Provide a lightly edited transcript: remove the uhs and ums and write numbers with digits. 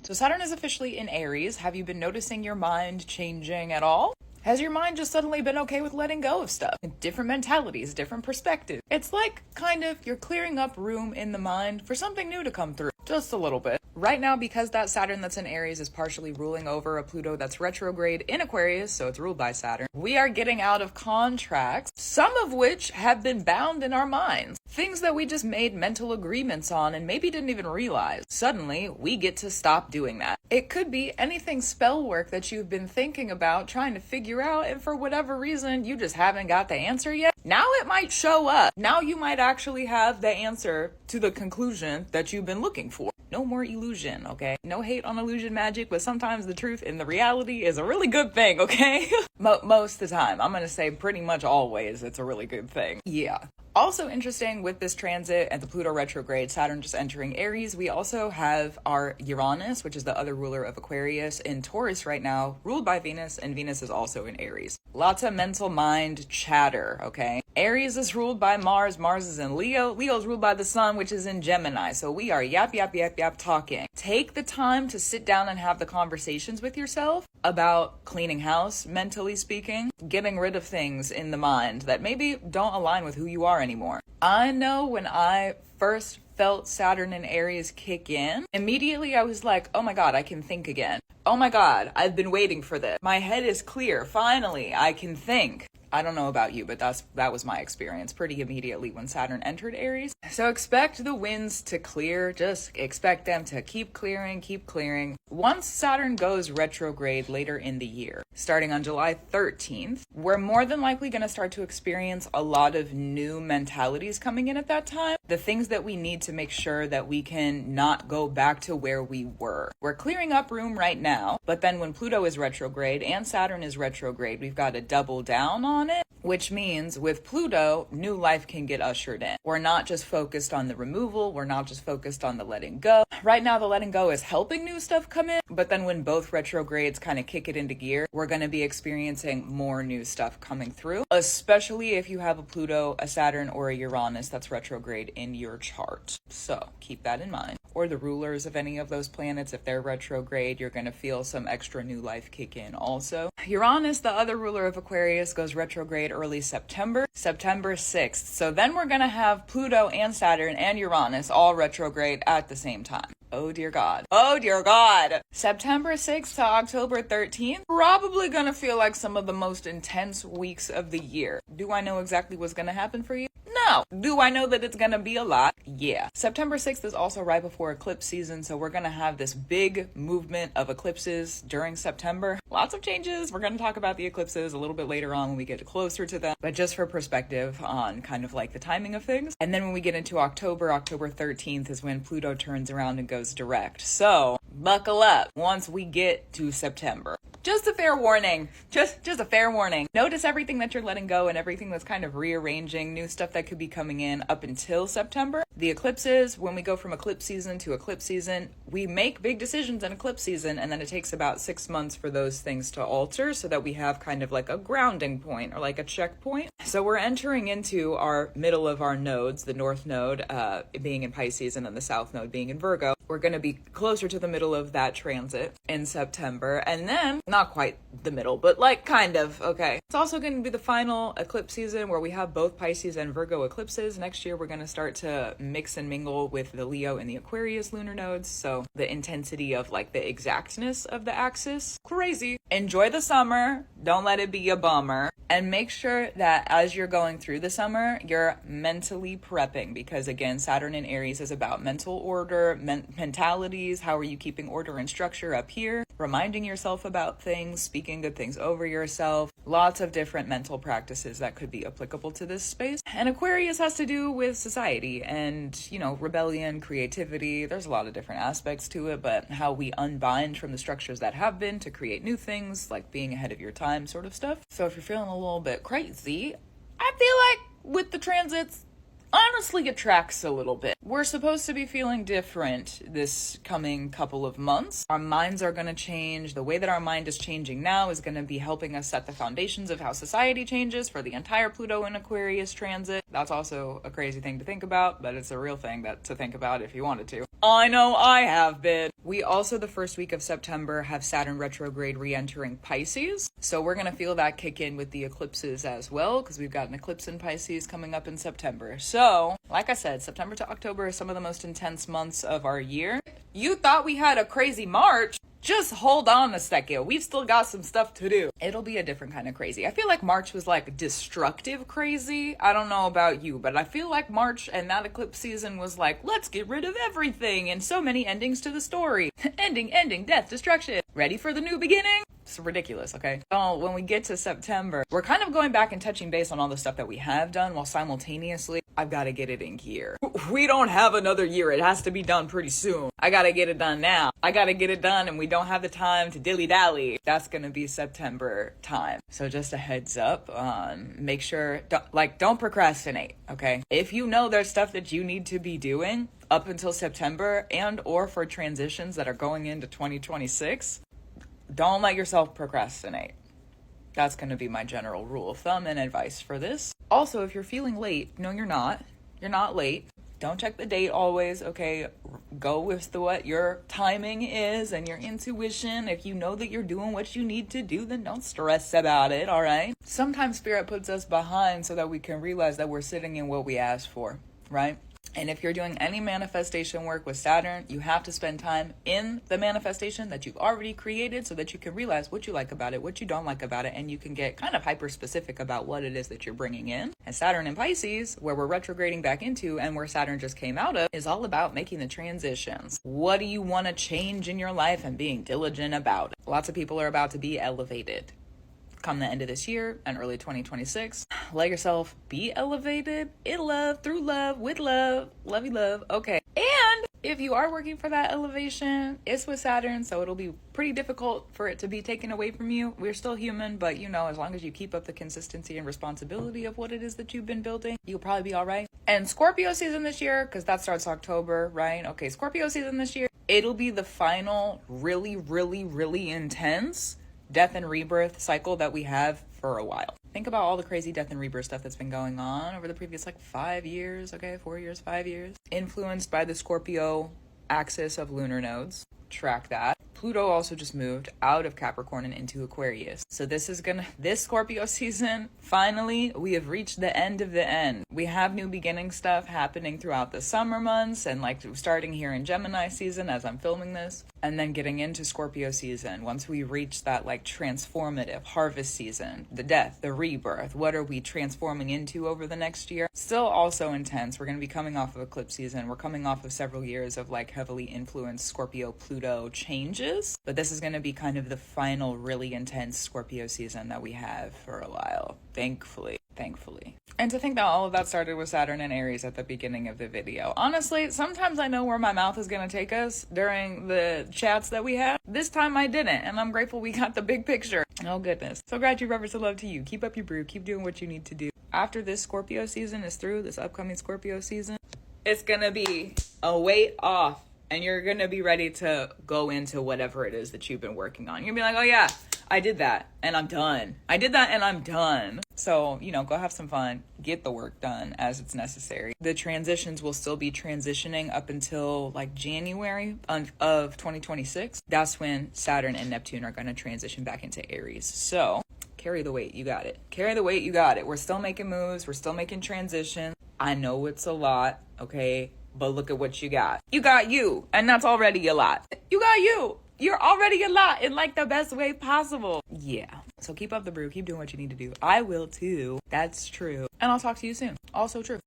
So Saturn is officially in Aries. Have you been noticing your mind changing at all? Has your mind just suddenly been okay with letting go of stuff? Different mentalities, different perspectives. It's like kind of you're clearing up room in the mind for something new to come through. Just a little bit. Right now, because that Saturn that's in Aries is partially ruling over a Pluto that's retrograde in Aquarius, so it's ruled by Saturn, we are getting out of contracts, some of which have been bound in our minds. Things that we just made mental agreements on and maybe didn't even realize. Suddenly, we get to stop doing that. It could be anything spell work that you've been thinking about, trying to figure out, and for whatever reason, you just haven't got the answer yet. Now it might show up. Now you might actually have the answer to the conclusion that you've been looking for. No more illusion, okay? No hate on illusion magic, but sometimes the truth and the reality is a really good thing, okay? Most of the time. I'm gonna say pretty much always it's a really good thing. Yeah. Also interesting with this transit and the Pluto retrograde, Saturn just entering Aries, we also have our Uranus, which is the other ruler of Aquarius, in Taurus right now, ruled by Venus, and Venus is also in Aries. Lots of mental mind chatter, okay? Aries is ruled by Mars, Mars is in Leo, Leo is ruled by the Sun, which is in Gemini, so we are yap talking. Take the time to sit down and have the conversations with yourself about cleaning house, mentally speaking, getting rid of things in the mind that maybe don't align with who you are anymore. I know when I first felt Saturn and Aries kick in, immediately I was like, oh my God, I can think again. Oh my God, I've been waiting for this. My head is clear. Finally, I can think. I don't know about you, but that was my experience pretty immediately when Saturn entered Aries. So expect the winds to clear. Just expect them to keep clearing, keep clearing. Once Saturn goes retrograde later in the year, starting on July 13th, we're more than likely going to start to experience a lot of new mentalities coming in at that time. The things that we need to make sure that we can not go back to where we were. We're clearing up room right now, but then when Pluto is retrograde and Saturn is retrograde, we've got to double down on it, which means with Pluto, new life can get ushered in. We're not just focused on the removal, we're not just focused on the letting go. Right now, the letting go is helping new stuff come in, but then when both retrogrades kind of kick it into gear, we're going to be experiencing more new stuff coming through, especially if you have a Pluto, a Saturn, or a Uranus that's retrograde in your chart. So keep that in mind. Or the rulers of any of those planets, if they're retrograde, you're going to feel some extra new life kick in also. Uranus, the other ruler of Aquarius, goes retrograde early September 6th. So then we're going to have Pluto and Saturn and Uranus all retrograde at the same time. Oh dear God. Oh dear God. September 6th to October 13th, probably gonna feel like some of the most intense weeks of the year. Do I know exactly what's gonna happen for you? No. Do I know that it's gonna be a lot? Yeah. September 6th is also right before eclipse season, so we're gonna have this big movement of eclipses during September. Lots of changes. We're gonna talk about the eclipses a little bit later on when we get closer to them, but just for perspective on kind of like the timing of things. And then when we get into October 13th is when Pluto turns around and goes direct. So buckle up once we get to September. Just a fair warning. Just a fair warning. Notice everything that you're letting go and everything that's kind of rearranging, new stuff that could be coming in up until September. The eclipses, when we go from eclipse season to eclipse season, we make big decisions in eclipse season, and then it takes about 6 months for those things to alter so that we have kind of like a grounding point or like a checkpoint. So we're entering into our middle of our nodes, the North Node being in Pisces and then the South Node being in Virgo. We're going to be closer to the middle of that transit in September, and then not quite the middle, but like kind of, okay. It's also going to be the final eclipse season where we have both Pisces and Virgo eclipses. Next year, we're going to start to mix and mingle with the Leo and the Aquarius lunar nodes. So the intensity of like the exactness of the axis, crazy. Enjoy the summer. Don't let it be a bummer. And make sure that as you're going through the summer, you're mentally prepping, because again, Saturn in Aries is about mental order, mentalities. How are you keeping order and structure up here? Reminding yourself about things, speaking good things over yourself. Lots of different mental practices that could be applicable to this space. And Aquarius has to do with society and, you know, rebellion, creativity. There's a lot of different aspects to it, but how we unbind from the structures that have been to create new things, like being ahead of your time sort of stuff. So if you're feeling a little bit crazy, I feel like with the transits, honestly it tracks a little bit. We're supposed to be feeling different this coming couple of months. Our minds are going to change. The way that our mind is changing now is going to be helping us set the foundations of how society changes for the entire Pluto and Aquarius transit. That's also a crazy thing to think about, but it's a real thing to think about if you wanted to. I know I have been. We also, the first week of September, have Saturn retrograde re-entering Pisces. So we're going to feel that kick in with the eclipses as well, because we've got an eclipse in Pisces coming up in September. So, like I said, September to October are some of the most intense months of our year. You thought we had a crazy March? Just hold on a second. We've still got some stuff to do. It'll be a different kind of crazy. I feel like March was like destructive crazy. I don't know about you, but I feel like March and that eclipse season was like, let's get rid of everything, and so many endings to the story. ending, death, destruction. Ready for the new beginning? It's ridiculous, okay? So when we get to September, we're kind of going back and touching base on all the stuff that we have done, while simultaneously, I've got to get it in gear. We don't have another year. It has to be done pretty soon. I got to get it done now. I got to get it done, and we don't have the time to dilly-dally. That's going to be September time. So just a heads up, make sure, don't procrastinate, okay? If you know there's stuff that you need to be doing up until September and or for transitions that are going into 2026, don't let yourself procrastinate. That's going to be my general rule of thumb and advice for this. Also, if you're feeling late, no, you're not. You're not late. Don't check the date always, okay? Go with what your timing is and your intuition. If you know that you're doing what you need to do, then don't stress about it, all right? Sometimes spirit puts us behind so that we can realize that we're sitting in what we asked for, right? And if you're doing any manifestation work with Saturn, you have to spend time in the manifestation that you've already created so that you can realize what you like about it, what you don't like about it, and you can get kind of hyper specific about what it is that you're bringing in. And Saturn in Pisces, where we're retrograding back into and where Saturn just came out of, is all about making the transitions. What do you want to change in your life and being diligent about it? Lots of people are about to be elevated. Come the end of this year and early 2026, let yourself be elevated in love, through love, with love, lovey love. Okay. And if you are working for that elevation, it's with Saturn, so it'll be pretty difficult for it to be taken away from you. We're still human, but as long as you keep up the consistency and responsibility of what it is that you've been building, you'll probably be all right. And Scorpio season this year, because that starts October, right? Okay, Scorpio season this year, it'll be the final really, really, really intense death and rebirth cycle that we have for a while. Think about all the crazy death and rebirth stuff that's been going on over the previous 5 years, okay? 4 years, 5 years. Influenced by the Scorpio axis of lunar nodes. Track that. Pluto also just moved out of Capricorn and into Aquarius. So this Scorpio season, finally, we have reached the end of the end. We have new beginning stuff happening throughout the summer months and starting here in Gemini season as I'm filming this, and then getting into Scorpio season. Once we reach that transformative harvest season, the death, the rebirth, what are we transforming into over the next year? Still also intense. We're going to be coming off of eclipse season. We're coming off of several years of heavily influenced Scorpio-Pluto changes. But this is going to be kind of the final really intense Scorpio season that we have for a while. Thankfully. And to think that all of that started with Saturn and Aries at the beginning of the video. Honestly, sometimes I know where my mouth is going to take us during the chats that we had. This time I didn't, and I'm grateful we got the big picture. Oh goodness. So gratitude, reverence, and love to you. Keep up your brew. Keep doing what you need to do. After this Scorpio season is through, this upcoming Scorpio season, it's going to be a weight off. And you're going to be ready to go into whatever it is that you've been working on. You're going to be like, oh yeah, I did that and I'm done. I did that and I'm done. So, go have some fun. Get the work done as it's necessary. The transitions will still be transitioning up until January of 2026. That's when Saturn and Neptune are going to transition back into Aries. So carry the weight. You got it. Carry the weight. You got it. We're still making moves. We're still making transitions. I know it's a lot. Okay. But look at what you got. You got you, and that's already a lot. You got you. You're already a lot in the best way possible. Yeah. So keep up the brew. Keep doing what you need to do. I will too. That's true. And I'll talk to you soon. Also true.